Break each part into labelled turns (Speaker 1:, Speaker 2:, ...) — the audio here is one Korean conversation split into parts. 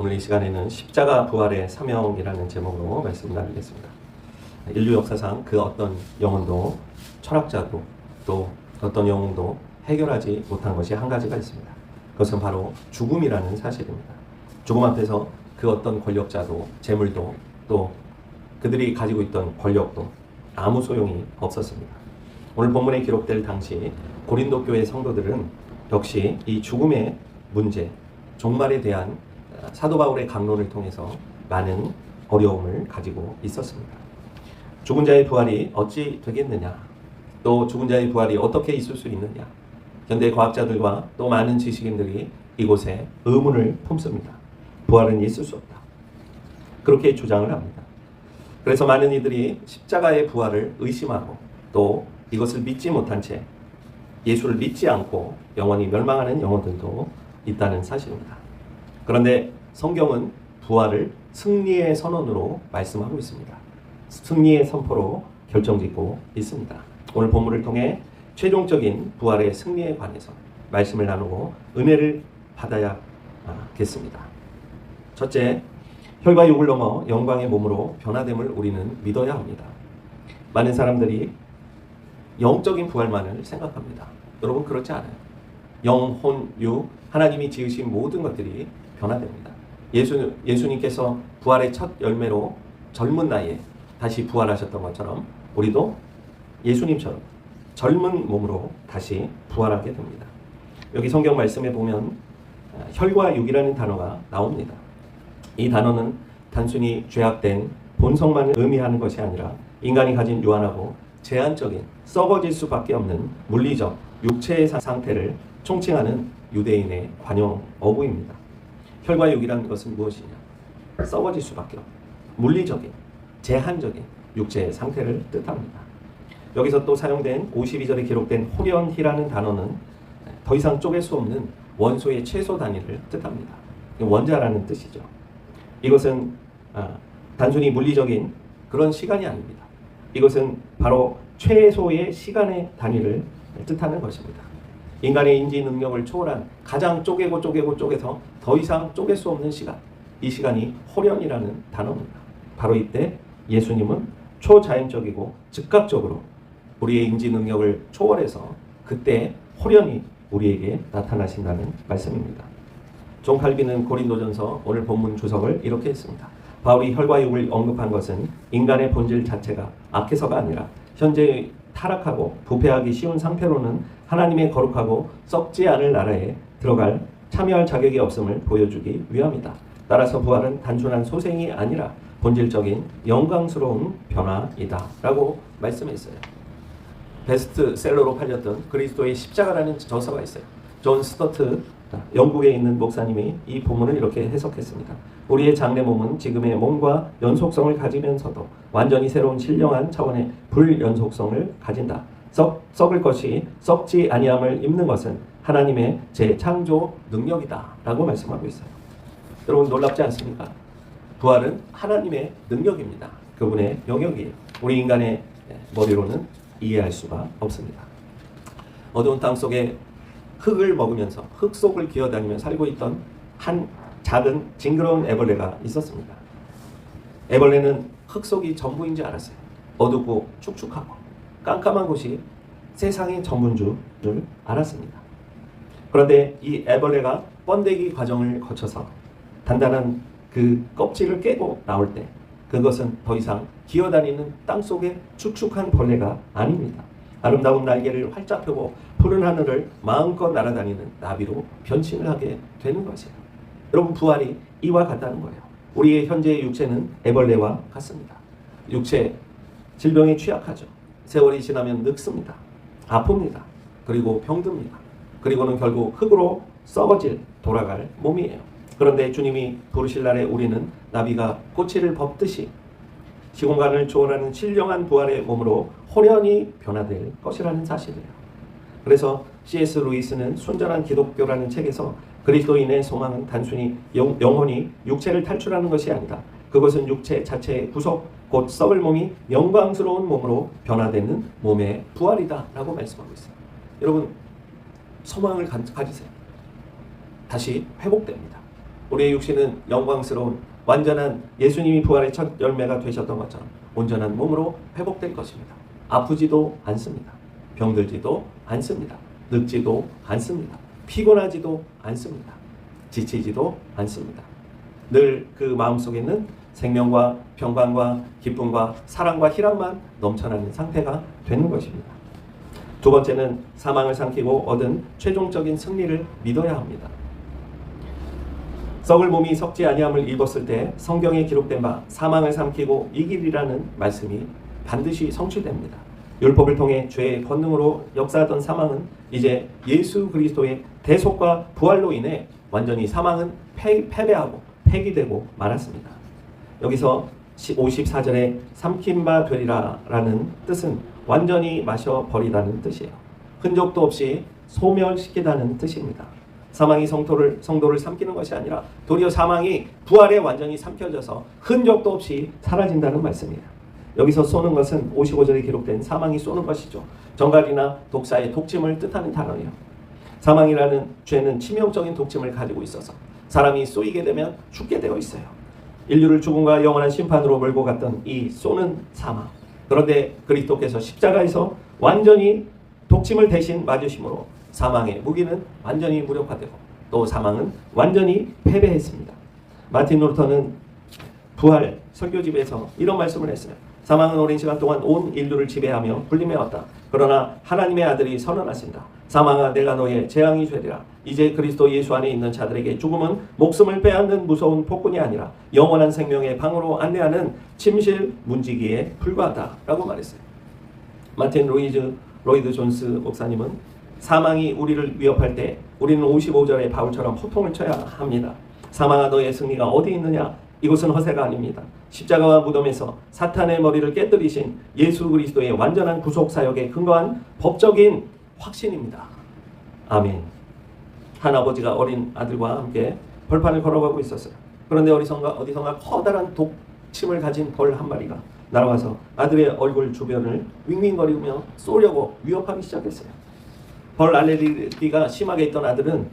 Speaker 1: 오늘 이 시간에는 십자가 부활의 사명이라는 제목으로 말씀 나누겠습니다. 인류 역사상 그 어떤 영혼도 철학자도 또 어떤 영웅도 해결하지 못한 것이 한 가지가 있습니다. 그것은 바로 죽음이라는 사실입니다. 죽음 앞에서 그 어떤 권력자도 재물도 또 그들이 가지고 있던 권력도 아무 소용이 없었습니다. 오늘 본문에 기록될 당시 고린도 교회 성도들은 역시 이 죽음의 문제, 종말에 대한 사도 바울의 강론을 통해서 많은 어려움을 가지고 있었습니다. 죽은 자의 부활이 어찌 되겠느냐, 또 죽은 자의 부활이 어떻게 있을 수 있느냐, 현대 과학자들과 또 많은 지식인들이 이곳에 의문을 품습니다. 부활은 있을 수 없다, 그렇게 주장을 합니다. 그래서 많은 이들이 십자가의 부활을 의심하고 또 이것을 믿지 못한 채 예수를 믿지 않고 영원히 멸망하는 영혼들도 있다는 사실입니다. 그런데 성경은 부활을 승리의 선언으로 말씀하고 있습니다. 승리의 선포로 결정짓고 있습니다. 오늘 본문을 통해 최종적인 부활의 승리에 관해서 말씀을 나누고 은혜를 받아야겠습니다. 첫째, 혈과 육을 넘어 영광의 몸으로 변화됨을 우리는 믿어야 합니다. 많은 사람들이 영적인 부활만을 생각합니다. 여러분, 그렇지 않아요. 영, 혼, 육, 하나님이 지으신 모든 것들이 변화됩니다. 예수님께서 부활의 첫 열매로 젊은 나이에 다시 부활하셨던 것처럼 우리도 예수님처럼 젊은 몸으로 다시 부활하게 됩니다. 여기 성경 말씀에 보면 혈과 육이라는 단어가 나옵니다. 이 단어는 단순히 죄악된 본성만을 의미하는 것이 아니라 인간이 가진 유한하고 제한적인 썩어질 수밖에 없는 물리적 육체의 상태를 총칭하는 유대인의 관용 어구입니다. 혈과 육이라는 것은 무엇이냐? 썩어질 수밖에 없는 물리적인 제한적인 육체의 상태를 뜻합니다. 여기서 또 사용된 52절에 기록된 호련히라는 단어는 더 이상 쪼갤 수 없는 원소의 최소 단위를 뜻합니다. 원자라는 뜻이죠. 이것은 단순히 물리적인 그런 시간이 아닙니다. 이것은 바로 최소의 시간의 단위를 뜻하는 것입니다. 인간의 인지 능력을 초월한 가장 쪼개서 더 이상 쪼갤 수 없는 시간, 이 시간이 호련이라는 단어입니다. 바로 이때 예수님은 초자연적이고 즉각적으로 우리의 인지 능력을 초월해서 그때 호련히 우리에게 나타나신다는 말씀입니다. 존 칼빈은 고린도전서 오늘 본문 주석을 이렇게 했습니다. 바울이 혈과 육을 언급한 것은 인간의 본질 자체가 악해서가 아니라 현재의 타락하고 부패하기 쉬운 상태로는 하나님의 거룩하고 썩지 않을 나라에 들어갈 참여할 자격이 없음을 보여주기 위함이다. 따라서 부활은 단순한 소생이 아니라 본질적인 영광스러운 변화이다 라고 말씀했어요. 베스트셀러로 팔렸던 그리스도의 십자가라는 저서가 있어요. 존 스토트 영국에 있는 목사님이 이 본문을 이렇게 해석했습니다. 우리의 장래 몸은 지금의 몸과 연속성을 가지면서도 완전히 새로운 신령한 차원의 불연속성을 가진다. 썩을 것이 썩지 아니함을 입는 것은 하나님의 재창조 능력이다 라고 말씀하고 있어요. 여러분, 놀랍지 않습니까? 부활은 하나님의 능력입니다. 그분의 영역이에요. 우리 인간의 머리로는 이해할 수가 없습니다. 어두운 땅 속에 흙을 먹으면서 흙 속을 기어다니며 살고 있던 한 작은 징그러운 애벌레가 있었습니다. 애벌레는 흙 속이 전부인 줄 알았어요. 어둡고 축축하고 깜깜한 곳이 세상의 전부인 줄 알았습니다. 그런데 이 애벌레가 번데기 과정을 거쳐서 단단한 그 껍질을 깨고 나올 때 그것은 더 이상 기어다니는 땅속의 축축한 벌레가 아닙니다. 아름다운 날개를 활짝 펴고 푸른 하늘을 마음껏 날아다니는 나비로 변신을 하게 되는 것이에요. 여러분, 부활이 이와 같다는 거예요. 우리의 현재의 육체는 애벌레와 같습니다. 육체, 질병에 취약하죠. 세월이 지나면 늙습니다. 아픕니다. 그리고 병듭니다. 그리고는 결국 흙으로 썩어질 돌아갈 몸이에요. 그런데 주님이 부르실 날에 우리는 나비가 꼬치를 벗듯이 시공간을 초월하는 신령한 부활의 몸으로 호련히 변화될 것이라는 사실이에요. 그래서 C.S. 루이스는 순전한 기독교라는 책에서 그리스도인의 소망은 단순히 영혼이 육체를 탈출하는 것이 아니다. 그것은 육체 자체의 구속, 곧 썩을 몸이 영광스러운 몸으로 변화되는 몸의 부활이다 라고 말씀하고 있어요. 여러분, 소망을 가지세요. 다시 회복됩니다. 우리의 육신은 영광스러운 완전한 예수님이 부활의 첫 열매가 되셨던 것처럼 온전한 몸으로 회복될 것입니다. 아프지도 않습니다. 병들지도 않습니다. 늙지도 않습니다. 피곤하지도 않습니다. 지치지도 않습니다. 늘 그 마음속에는 생명과 평강과 기쁨과 사랑과 희락만 넘쳐나는 상태가 되는 것입니다. 두 번째는 사망을 삼키고 얻은 최종적인 승리를 믿어야 합니다. 썩을 몸이 썩지 아니함을 입었을 때 성경에 기록된 바 사망을 삼키고 이기리라는 말씀이 반드시 성취됩니다. 율법을 통해 죄의 권능으로 역사하던 사망은 이제 예수 그리스도의 대속과 부활로 인해 완전히 사망은 패배하고 폐기되고 말았습니다. 여기서 54절에 삼킨 바 되리라라는 뜻은 완전히 마셔버리다는 뜻이에요. 흔적도 없이 소멸시키다는 뜻입니다. 사망이 성도를 삼키는 것이 아니라 도리어 사망이 부활에 완전히 삼켜져서 흔적도 없이 사라진다는 말씀이에요. 여기서 쏘는 것은 55절에 기록된 사망이 쏘는 것이죠. 정갈이나 독사의 독침을 뜻하는 단어예요. 사망이라는 죄는 치명적인 독침을 가지고 있어서 사람이 쏘이게 되면 죽게 되어 있어요. 인류를 죽음과 영원한 심판으로 몰고 갔던 이 쏘는 사망. 그런데 그리스도께서 십자가에서 완전히 독침을 대신 맞으심으로 사망의 무기는 완전히 무력화되고 또 사망은 완전히 패배했습니다. 마틴 루터는 부활 설교집에서 이런 말씀을 했어요. 사망은 오랜 시간 동안 온 인류를 지배하며 불림해왔다. 그러나 하나님의 아들이 선언하신다. 사망아 내가 너의 재앙이 되리라. 이제 그리스도 예수 안에 있는 자들에게 죽음은 목숨을 빼앗는 무서운 폭군이 아니라 영원한 생명의 방으로 안내하는 침실 문지기에 불과하다라고 말했어요. 마틴 로이드 존스 목사님은 사망이 우리를 위협할 때 우리는 55절의 바울처럼 호통을 쳐야 합니다. 사망아 너의 승리가 어디 있느냐? 이곳은 허세가 아닙니다. 십자가와 무덤에서 사탄의 머리를 깨뜨리신 예수 그리스도의 완전한 구속 사역에 근거한 법적인 확신입니다. 아멘. 한 아버지가 어린 아들과 함께 벌판을 걸어가고 있었어요. 그런데 어디선가 커다란 독침을 가진 벌 한 마리가 날아와서 아들의 얼굴 주변을 윙윙거리며 쏘려고 위협하기 시작했어요. 벌 알레르기가 심하게 있던 아들은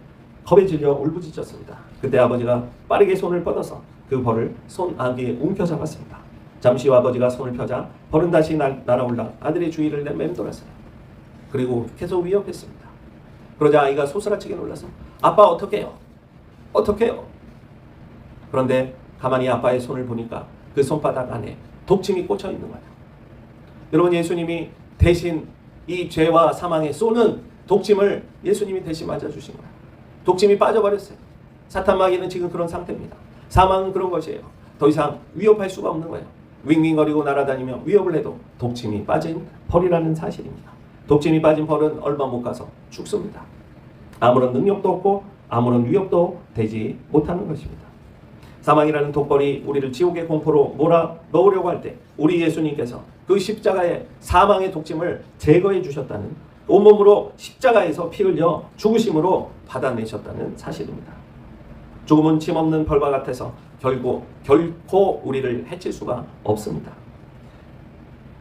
Speaker 1: 겁에 질려 울부짖었습니다. 그때 아버지가 빠르게 손을 뻗어서 그 벌을 손아귀에 움켜잡았습니다. 잠시 후 아버지가 손을 펴자 벌은 다시 날아올라 아들의 주위를 맴돌았어요. 그리고 계속 위협했습니다. 그러자 아이가 소스라치게 놀라서 아빠 어떡해요? 어떡해요? 그런데 가만히 아빠의 손을 보니까 그 손바닥 안에 독침이 꽂혀 있는 거예요. 여러분 예수님이 대신 이 죄와 사망에 쏘는 독침을 예수님이 대신 맞아주신 거예요. 독침이 빠져버렸어요. 사탄 마귀는 지금 그런 상태입니다. 사망은 그런 것이에요. 더 이상 위협할 수가 없는 거예요. 윙윙거리고 날아다니며 위협을 해도 독침이 빠진 벌이라는 사실입니다. 독침이 빠진 벌은 얼마 못 가서 죽습니다. 아무런 능력도 없고 아무런 위협도 되지 못하는 것입니다. 사망이라는 독벌이 우리를 지옥의 공포로 몰아 넣으려고 할 때 우리 예수님께서 그 십자가의 사망의 독침을 제거해 주셨다는, 온몸으로 십자가에서 피 흘려 죽으심으로 받아내셨다는 사실입니다. 죽음은 침없는 벌과 같아서 결코 우리를 해칠 수가 없습니다.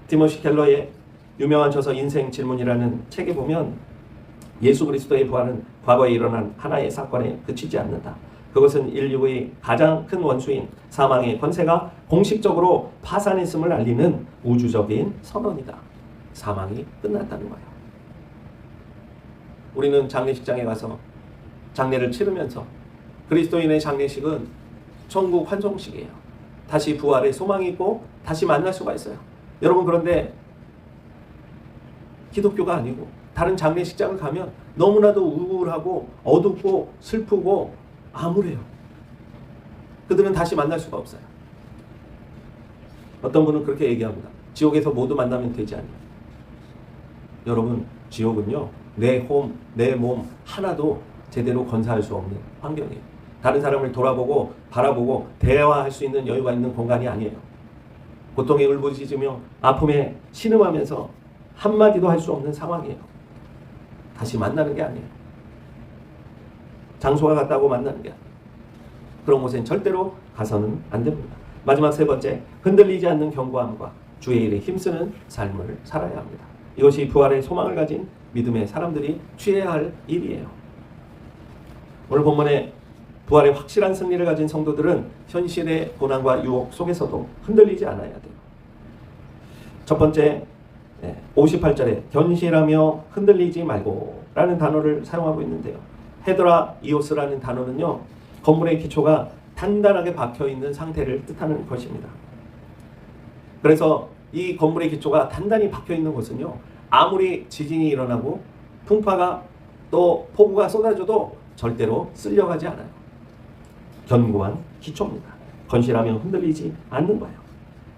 Speaker 1: 티모시 켈러의 유명한 저서 인생 질문이라는 책에 보면 예수 그리스도의 부활은 과거에 일어난 하나의 사건에 그치지 않는다. 그것은 인류의 가장 큰 원수인 사망의 권세가 공식적으로 파산했음을 알리는 우주적인 선언이다. 사망이 끝났다는 거예요. 우리는 장례식장에 가서 장례를 치르면서 그리스도인의 장례식은 천국 환송식이에요. 다시 부활의 소망이 있고 다시 만날 수가 있어요. 여러분 그런데 기독교가 아니고 다른 장례식장을 가면 너무나도 우울하고 어둡고 슬프고 암울해요. 그들은 다시 만날 수가 없어요. 어떤 분은 그렇게 얘기합니다. 지옥에서 모두 만나면 되지 않냐. 여러분 지옥은요 내 몸 하나도 제대로 건사할 수 없는 환경이에요. 다른 사람을 돌아보고 바라보고 대화할 수 있는 여유가 있는 공간이 아니에요. 고통에 울부짖으며 아픔에 신음하면서 한마디도 할 수 없는 상황이에요. 다시 만나는 게 아니에요. 장소가 같다고 만나는 게 아니에요. 그런 곳엔 절대로 가서는 안 됩니다. 마지막 세 번째, 흔들리지 않는 견고함과 주의 일에 힘쓰는 삶을 살아야 합니다. 이것이 부활의 소망을 가진 믿음의 사람들이 취해야 할 일이에요. 오늘 본문에 부활의 확실한 승리를 가진 성도들은 현실의 고난과 유혹 속에서도 흔들리지 않아야 돼요. 첫 번째, 58절에 견실하며 흔들리지 말고 라는 단어를 사용하고 있는데요. 헤드라이오스라는 단어는요, 건물의 기초가 단단하게 박혀있는 상태를 뜻하는 것입니다. 그래서 이 건물의 기초가 단단히 박혀있는 것은요, 아무리 지진이 일어나고 풍파가 또 폭우가 쏟아져도 절대로 쓸려가지 않아요. 견고한 기초입니다. 건실하며 흔들리지 않는 거예요.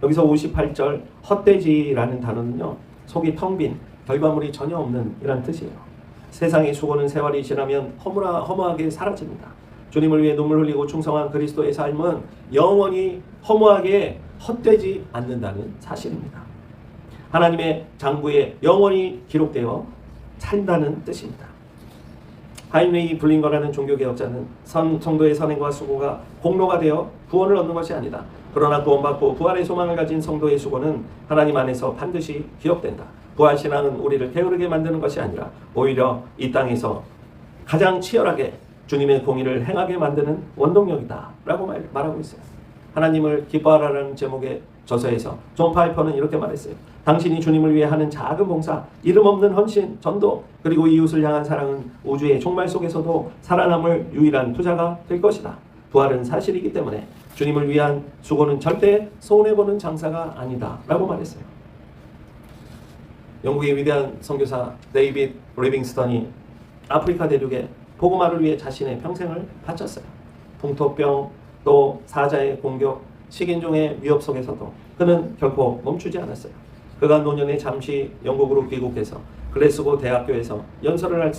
Speaker 1: 여기서 58절 헛되지라는 단어는요, 속이 텅 빈 결과물이 전혀 없는 이란 뜻이에요. 세상의 수고는 세월이 지나면 허무하게 사라집니다. 주님을 위해 눈물 흘리고 충성한 그리스도의 삶은 영원히 허무하게 헛되지 않는다는 사실입니다. 하나님의 장부에 영원히 기록되어 산다는 뜻입니다. 하인리 블링거라는 종교개혁자는 성도의 선행과 수고가 공로가 되어 구원을 얻는 것이 아니다. 그러나 구원받고 부활의 소망을 가진 성도의 수고는 하나님 안에서 반드시 기억된다. 부활신앙은 우리를 게으르게 만드는 것이 아니라 오히려 이 땅에서 가장 치열하게 주님의 공의를 행하게 만드는 원동력이다 라고 말하고 있어요. 하나님을 기뻐하라는 제목의 저서에서 존 파이퍼는 이렇게 말했어요. 당신이 주님을 위해 하는 작은 봉사, 이름 없는 헌신, 전도, 그리고 이웃을 향한 사랑은 우주의 종말 속에서도 살아남을 유일한 투자가 될 것이다. 부활은 사실이기 때문에 주님을 위한 수고는 절대 손해보는 장사가 아니다 라고 말했어요. 영국의 위대한 선교사 데이빗 리빙스턴이 아프리카 대륙에 복음화를 위해 자신의 평생을 바쳤어요. 풍토병, 또 사자의 공격, 식인종의 위협 속에서도 그는 결코 멈추지 않았어요. 그가 노년에 잠시 영국으로 귀국해서 글래스고 대학교에서 연설을 할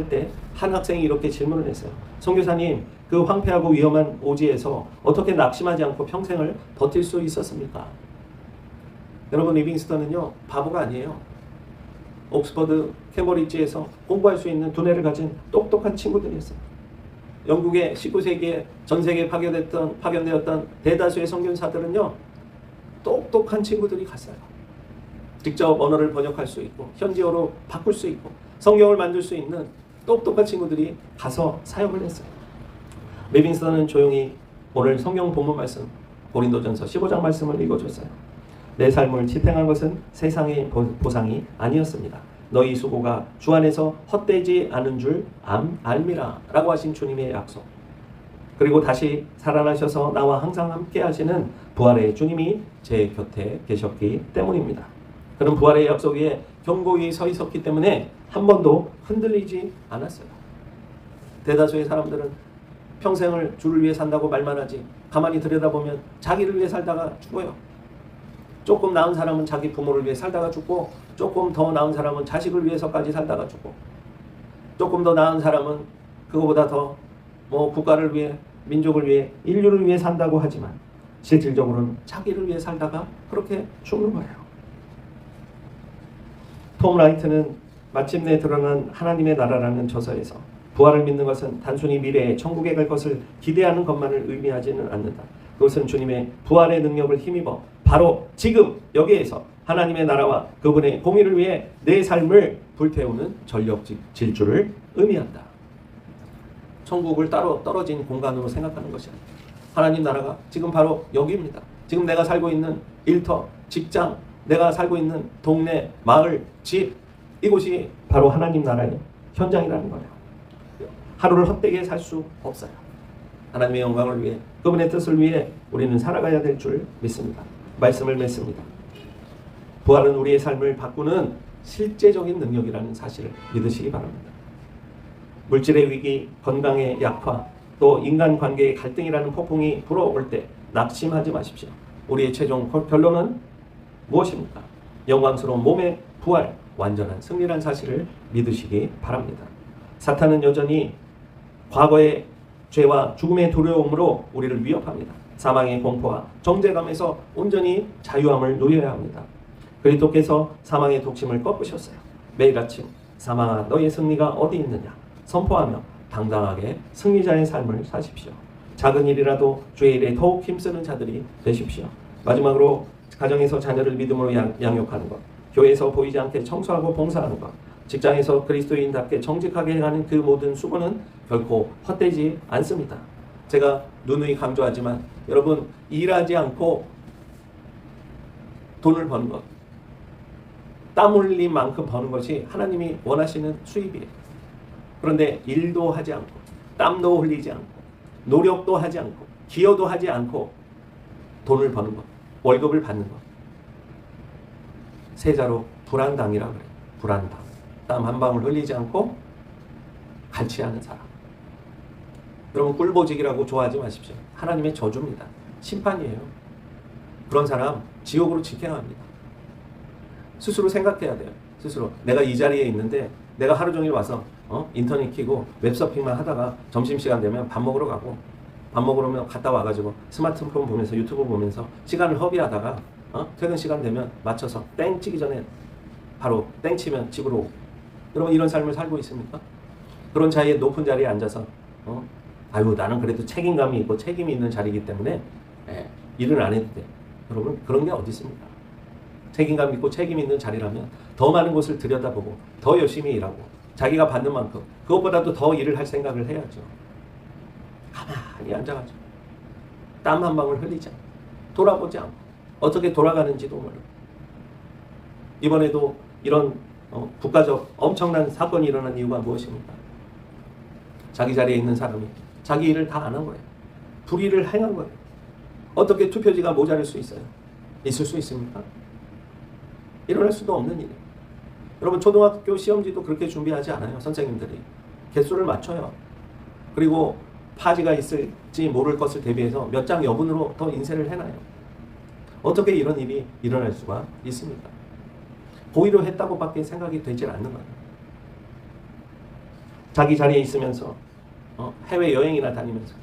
Speaker 1: 때 한 학생이 이렇게 질문을 했어요. 선교사님, 그 황폐하고 위험한 오지에서 어떻게 낙심하지 않고 평생을 버틸 수 있었습니까? 여러분, 리빙스턴은요, 바보가 아니에요. 옥스퍼드, 캠브리지에서 공부할 수 있는 두뇌를 가진 똑똑한 친구들이었어요. 영국의 19세기에 전 세계에 파견되었던 대다수의 선교사들은요, 똑똑한 친구들이 갔어요. 직접 언어를 번역할 수 있고 현지어로 바꿀 수 있고 성경을 만들 수 있는 똑똑한 친구들이 가서 사역을 했어요. 리빙스턴은 조용히 오늘 성경 본문 말씀 고린도전서 15장 말씀을 읽어줬어요. 내 삶을 지탱한 것은 세상의 보상이 아니었습니다. 너희 수고가 주 안에서 헛되지 않은 줄 알미라 라고 하신 주님의 약속, 그리고 다시 살아나셔서 나와 항상 함께 하시는 부활의 주님이 제 곁에 계셨기 때문입니다. 그는 부활의 약속 위에 견고히 서 있었기 때문에 한 번도 흔들리지 않았어요. 대다수의 사람들은 평생을 주를 위해 산다고 말만 하지 가만히 들여다보면 자기를 위해 살다가 죽어요. 조금 나은 사람은 자기 부모를 위해 살다가 죽고, 조금 더 나은 사람은 자식을 위해서까지 살다가 죽고, 조금 더 나은 사람은 그거보다 더 국가를 위해, 민족을 위해, 인류를 위해 산다고 하지만 실질적으로는 자기를 위해 살다가 그렇게 죽는 거예요. 톰 라이트는 마침내 드러난 하나님의 나라라는 저서에서 부활을 믿는 것은 단순히 미래에 천국에 갈 것을 기대하는 것만을 의미하지는 않는다. 그것은 주님의 부활의 능력을 힘입어 바로 지금 여기에서 하나님의 나라와 그분의 공의를 위해 내 삶을 불태우는 전력 질주를 의미한다. 천국을 따로 떨어진 공간으로 생각하는 것이 아니다. 하나님 나라가 지금 바로 여기입니다. 지금 내가 살고 있는 일터, 직장, 내가 살고 있는 동네, 마을, 집, 이곳이 바로 하나님 나라의 현장이라는 거예요. 하루를 헛되게 살 수 없어요. 하나님의 영광을 위해, 그분의 뜻을 위해 우리는 살아가야 될 줄 믿습니다. 말씀을 맺습니다. 부활은 우리의 삶을 바꾸는 실제적인 능력이라는 사실을 믿으시기 바랍니다. 물질의 위기, 건강의 약화, 또 인간관계의 갈등이라는 폭풍이 불어올 때 낙심하지 마십시오. 우리의 최종 결론은 무엇입니까? 영광스러운 몸의 부활, 완전한 승리란 사실을 믿으시기 바랍니다. 사탄은 여전히 과거의 죄와 죽음의 두려움으로 우리를 위협합니다. 사망의 공포와 정죄감에서 온전히 자유함을 누려야 합니다. 그리스도께서 사망의 독침을 꺾으셨어요. 매일 아침 사망아 너의 승리가 어디 있느냐 선포하며 당당하게 승리자의 삶을 사십시오. 작은 일이라도 주의 일에 더욱 힘쓰는 자들이 되십시오. 마지막으로 가정에서 자녀를 믿음으로 양육하는 것, 교회에서 보이지 않게 청소하고 봉사하는 것, 직장에서 그리스도인답게 정직하게 행하는 그 모든 수고는 결코 헛되지 않습니다. 제가 누누이 강조하지만 여러분, 일하지 않고 돈을 버는 것, 땀 흘린 만큼 버는 것이 하나님이 원하시는 수입이에요. 그런데 일도 하지 않고 땀도 흘리지 않고 노력도 하지 않고 기여도 하지 않고 돈을 버는 것, 월급을 받는 것, 세자로 불안당이라고 그래요. 불안당. 땀 한 방울 흘리지 않고 갈취하는 사람. 여러분, 꿀보직이라고 좋아하지 마십시오. 하나님의 저주입니다. 심판이에요. 그런 사람 지옥으로 직행합니다. 스스로 생각해야 돼요. 스스로 내가 이 자리에 있는데 내가 하루 종일 와서 인터넷 켜고 웹서핑만 하다가 점심시간 되면 밥 먹으러 가고, 밥 먹으러 갔다 와가지고 스마트폰 보면서 유튜브 보면서 시간을 허비하다가 퇴근 시간 되면 맞춰서 땡 치기 전에 바로 땡 치면 집으로 오고. 여러분, 이런 삶을 살고 있습니까? 그런 자리에, 높은 자리에 앉아서 아유, 나는 그래도 책임감이 있고 책임이 있는 자리이기 때문에 일을 안 해도 돼. 여러분, 그런 게 어디 있습니까? 책임감 있고 책임 있는 자리라면 더 많은 곳을 들여다보고 더 열심히 일하고 자기가 받는 만큼 그것보다도 더 일을 할 생각을 해야죠. 가만히 앉아가지고 땀 한 방울 흘리지 않고 돌아보지 않고 어떻게 돌아가는지도 모르고. 이번에도 이런 국가적 엄청난 사건이 일어난 이유가 무엇입니까? 자기 자리에 있는 사람이 자기 일을 다 안 한 거예요. 불의를 행한 거예요. 어떻게 투표지가 모자랄 수 있어요? 있을 수 있습니까? 일어날 수도 없는 일이에요. 여러분, 초등학교 시험지도 그렇게 준비하지 않아요. 선생님들이 개수를 맞춰요. 그리고 파지가 있을지 모를 것을 대비해서 몇 장 여분으로 더 인쇄를 해놔요. 어떻게 이런 일이 일어날 수가 있습니까? 고의로 했다고밖에 생각이 되질 않는 거예요. 자기 자리에 있으면서 해외 여행이나 다니면서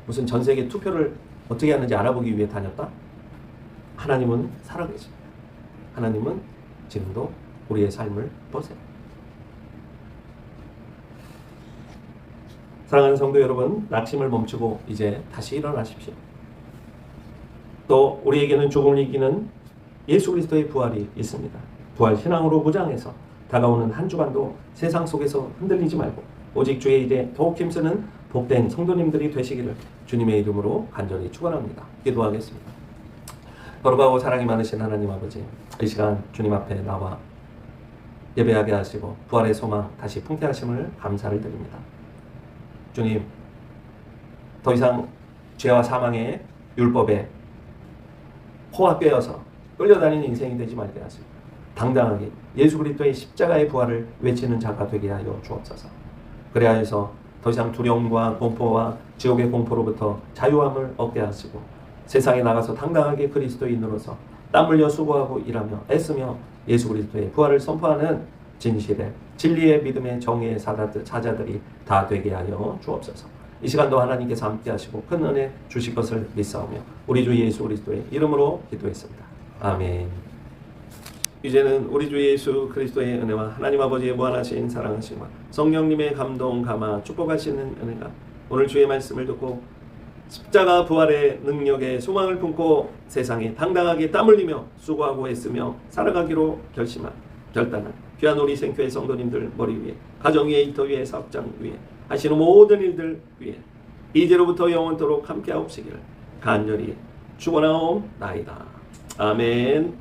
Speaker 1: 무슨 전 세계 투표를 어떻게 하는지 알아보기 위해 다녔다? 하나님은 살아계십니다. 하나님은 지금도 우리의 삶을 보세요. 사랑하는 성도 여러분, 낙심을 멈추고 이제 다시 일어나십시오. 또 우리에게는 죽음을 이기는 예수 그리스도의 부활이 있습니다. 부활 신앙으로 무장해서 다가오는 한 주간도 세상 속에서 흔들리지 말고 오직 주의 일에 더욱 힘쓰는 복된 성도님들이 되시기를 주님의 이름으로 간절히 축원합니다. 기도하겠습니다. 거룩하고 사랑이 많으신 하나님 아버지, 이 시간 주님 앞에 나와 예배하게 하시고 부활의 소망 다시 풍태하심을 감사를 드립니다. 주님, 더 이상 죄와 사망의 율법에 코가 꿰어서 끌려다니는 인생이 되지 말게 하시고 당당하게 예수 그리스도의 십자가의 부활을 외치는 자가 되게 하여 주옵소서. 그래야해서 더 이상 두려움과 공포와 지옥의 공포로부터 자유함을 얻게 하시고 세상에 나가서 당당하게 그리스도인으로서 땀 흘려 수고하고 일하며 애쓰며 예수 그리스도의 부활을 선포하는 진실의 진리의 믿음의 정의의 사자들이 다 되게 하여 주옵소서. 이 시간도 하나님께서 함께 하시고 큰 은혜 주실 것을 믿사오며 우리 주 예수 그리스도의 이름으로 기도했습니다. 아멘. 이제는 우리 주 예수 그리스도의 은혜와 하나님 아버지의 무한하신 사랑하심과 성령님의 감동 감화 축복하시는 은혜가 오늘 주의 말씀을 듣고 십자가 부활의 능력에 소망을 품고 세상에 당당하게 땀 흘리며 수고하고 애쓰며 살아가기로 결단한 귀한 우리 생교회 성도님들 머리 위에, 가정 위에, 일터 위에, 사업장 위에 하시는 모든 일들 위에 이제로부터 영원토록 함께하옵시기를 간절히 축원하옵나이다. 아멘.